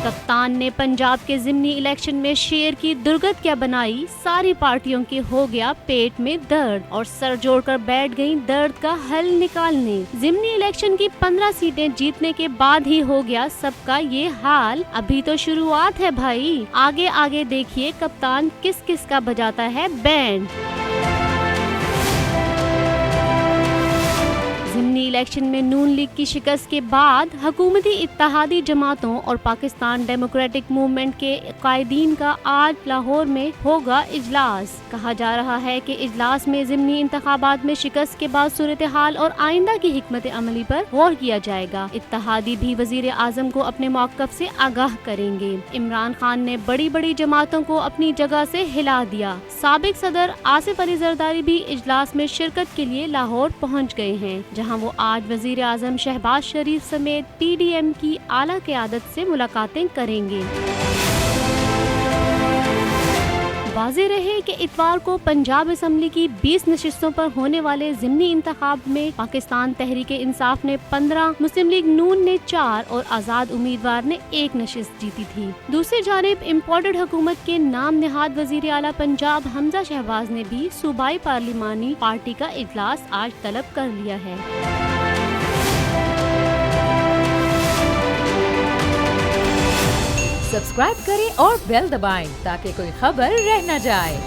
کپتان نے پنجاب کے ضمنی الیکشن میں شیر کی درگت کیا بنائی، ساری پارٹیوں کے ہو گیا پیٹ میں درد اور سر جوڑ کر بیٹھ گئیں درد کا حل نکالنے۔ ضمنی الیکشن کی 15 سیٹیں جیتنے کے بعد ہی ہو گیا سب کا یہ حال، ابھی تو شروعات ہے بھائی، آگے آگے دیکھیے کپتان کس کس کا بجاتا ہے بینڈ۔ ضمنی الیکشن میں نون لیگ کی شکست کے بعد حکومتی اتحادی جماعتوں اور پاکستان ڈیموکریٹک موومنٹ کے قائدین کا آج لاہور میں ہوگا اجلاس۔ کہا جا رہا ہے کہ اجلاس میں ضمنی انتخابات میں شکست کے بعد صورتحال اور آئندہ کی حکمت عملی پر غور کیا جائے گا۔ اتحادی بھی وزیر اعظم کو اپنے موقف سے آگاہ کریں گے۔ عمران خان نے بڑی بڑی جماعتوں کو اپنی جگہ سے ہلا دیا۔ سابق صدر آصف علی زرداری بھی اجلاس میں شرکت کے لیے لاہور پہنچ گئے ہیں، جہاں وہ آج وزیر اعظم شہباز شریف سمیت پی ڈی ایم کی اعلیٰ قیادت سے ملاقاتیں کریں گے۔ واضح رہے کہ اتوار کو پنجاب اسمبلی کی 20 نشستوں پر ہونے والے ضمنی انتخاب میں پاکستان تحریک انصاف نے 15، مسلم لیگ نون نے 4 اور آزاد امیدوار نے 1 نشست جیتی تھی۔ دوسری جانب امپورٹڈ حکومت کے نام نہاد وزیر اعلیٰ پنجاب حمزہ شہباز نے بھی صوبائی پارلیمانی پارٹی کا اجلاس آج طلب کر لیا ہے۔ سبسکرائب کریں اور بیل دبائیں تاکہ کوئی خبر رہ نہ جائے۔